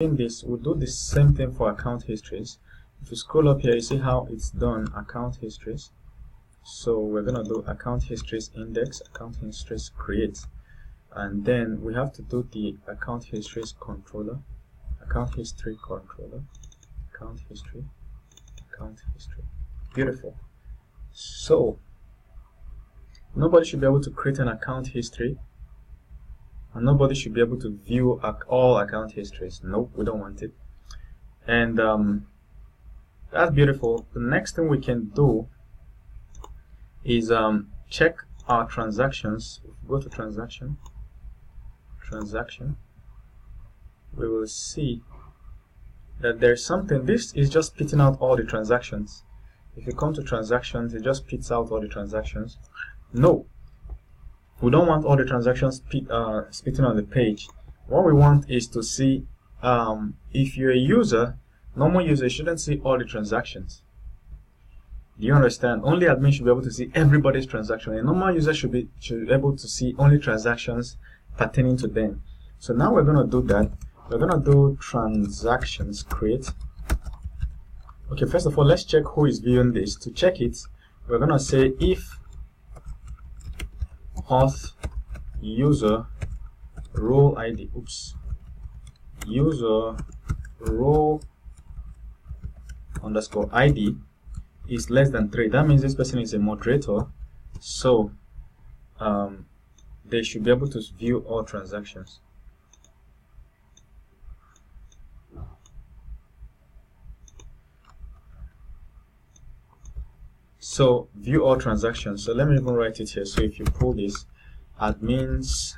In this, we'll do the same thing for account histories. If you scroll up here, you see how it's done, account histories. So we're going to do account histories index, account histories create, and then we have to do the account histories controller, account history controller, account history, account history. Beautiful. So nobody should be able to create an account history, and nobody should be able to view all account histories. Nope, we don't want it. And that's beautiful. The next thing we can do is check our transactions. If we go to transaction, we will see that there's something. This is just spitting out all the transactions. If you come to transactions, it just spits out all the transactions. No, we don't want all the transactions spitting on the page. What we want is to see, if you're a user, normal user shouldn't see all the transactions. Do you understand? Only admin should be able to see everybody's transaction. A normal user should be able to see only transactions pertaining to them. So now we're going to do that. We're going to do transactions create. Okay, first of all, let's check who is viewing this. To check it, we're going to say if auth user role ID, user role underscore ID is less than 3. That means this person is a moderator, so they should be able to view all transactions. So view all transactions. So let me even write it here. So if you pull this, admins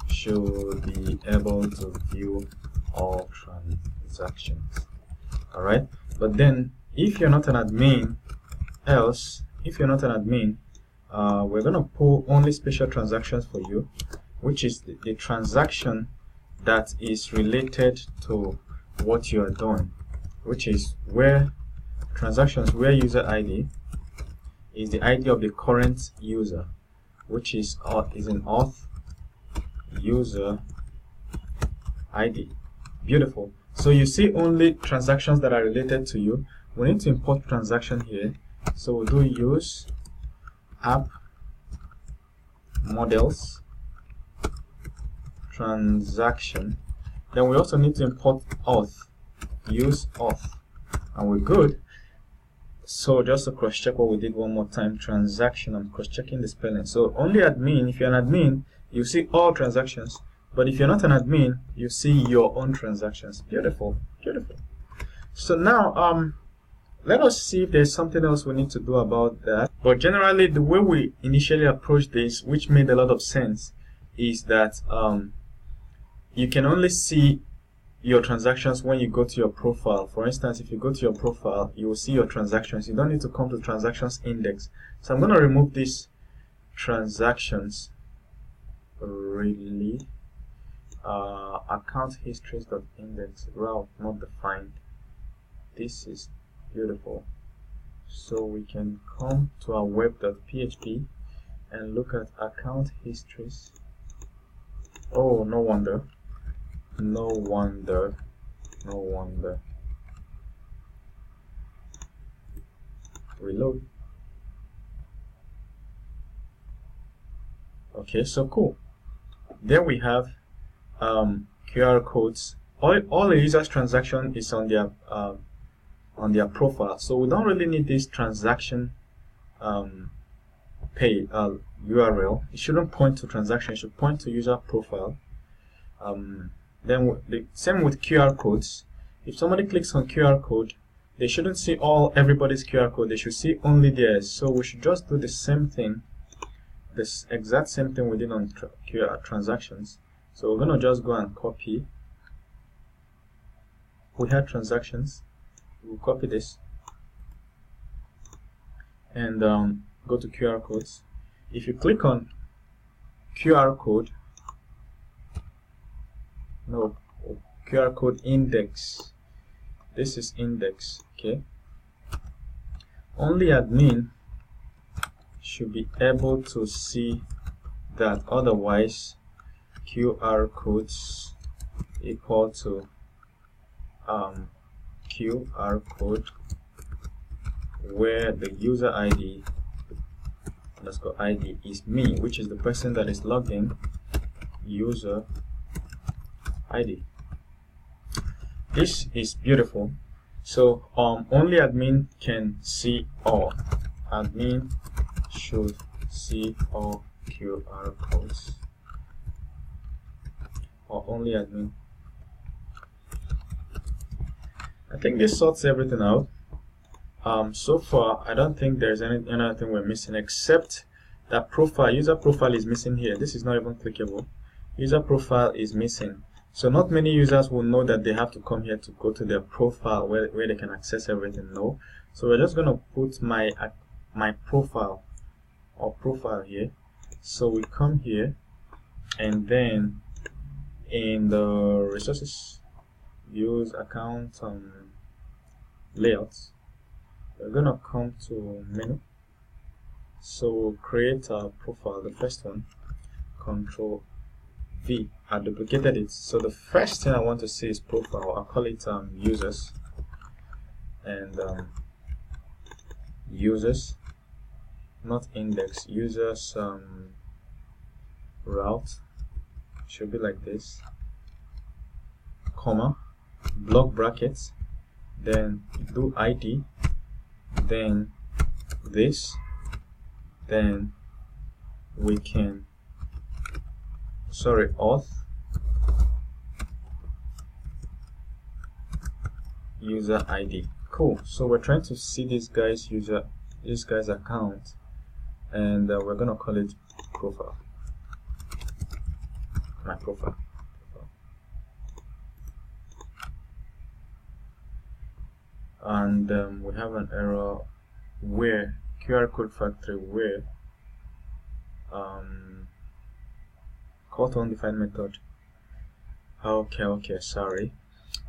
should be able to view all transactions. All right. But then if you're not an admin, we're going to pull only special transactions for you, which is the transaction that is related to what you are doing, which is where transactions where user ID is the ID of the current user, which is in auth user ID. Beautiful. So you see only transactions that are related to you. We need to import transaction here. So we'll do use app models transaction. Then we also need to import auth, use auth, and we're good. So just to cross check what we did one more time, transaction, I'm cross checking the spelling. So only admin, if you're an admin, you see all transactions, but if you're not an admin, you see your own transactions. Beautiful, beautiful. So now let us see if there's something else we need to do about that. But generally, the way we initially approached this, which made a lot of sense, is that you can only see your transactions when you go to your profile. For instance, if you go to your profile, you will see your transactions. You don't need to come to transactions index. So I'm going to remove this transactions really account histories.index route not defined. This is beautiful. So we can come to our web.php and look at account histories. Oh, no wonder. No wonder. Reload. Okay, so cool. There we have QR codes. All a user's transaction is on their profile, so we don't really need this transaction URL. It shouldn't point to transaction. It should point to user profile. Then the same with QR codes. If somebody clicks on QR code, they shouldn't see everybody's QR code. They should see only theirs. So we should just do the same thing, this exact same thing we did on QR transactions. So we're gonna just go and copy. We had transactions. We'll copy this and go to QR codes. If you click on QR code, no, QR code index. This is index, okay? Only admin should be able to see that, otherwise QR codes equal to QR code where the user ID underscore ID is me, which is the person that is logged in, user ID. This is beautiful. So only admin can see all. Admin should see all QR codes, or only admin. I think this sorts everything out. So far I don't think there's anything we're missing, except that profile, user profile is missing here. This is not even clickable. User profile is missing. So not many users will know that they have to come here to go to their profile where they can access everything. No. So we're just going to put my profile or profile here. So we come here, and then in the resources, use account layouts, we're going to come to menu. So we'll create a profile, the first one, Control V. I duplicated it. So the first thing I want to see is profile. I'll call it users, and users, not index, users route should be like this, comma, block brackets, then do ID, then this, then we can auth user ID. Cool. So we're trying to see this guy's account, and we're gonna call it profile. My profile. And we have an error where QR code factory where call to undefined method. Okay, sorry.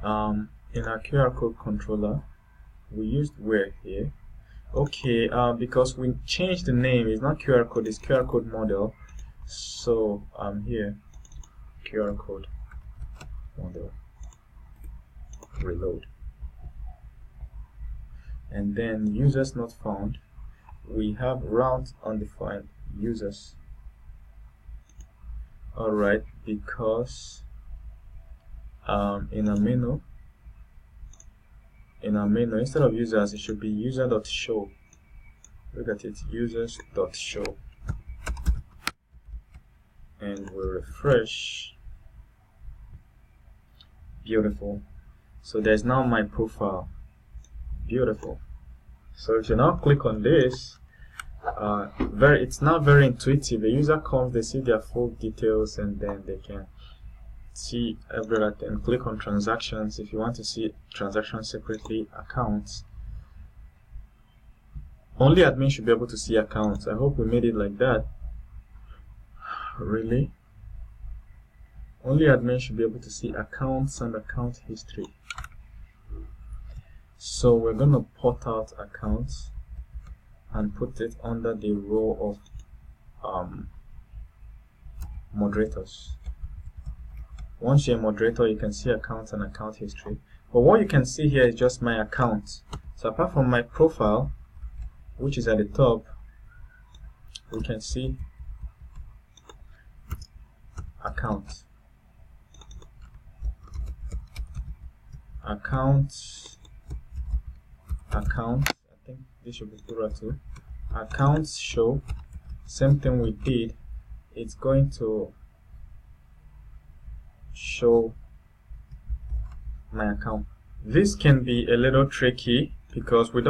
In our QR code controller we used where here. Okay, because we changed the name, it's not QR code, it's QR code model. So here, QR code model, reload, and then users not found. We have route undefined users. Alright, because in a menu instead of users it should be user.show. Look at it, users.show, and we refresh. Beautiful. So there's now my profile. Beautiful. So if you now click on this, it's not very intuitive. The user comes, they see their full details, and then they can see everything. Click on transactions if you want to see transactions separately. Accounts, only admin should be able to see accounts. I hope we made it like that. Really, only admin should be able to see accounts and account history. So we're going to port out accounts and put it under the row of moderators. Once you're a moderator, you can see accounts and account history. But what you can see here is just my account. So apart from my profile, which is at the top, we can see accounts. Accounts, I think this should be plural too. Accounts show, same thing we did, it's going to show my account. This can be a little tricky because we don't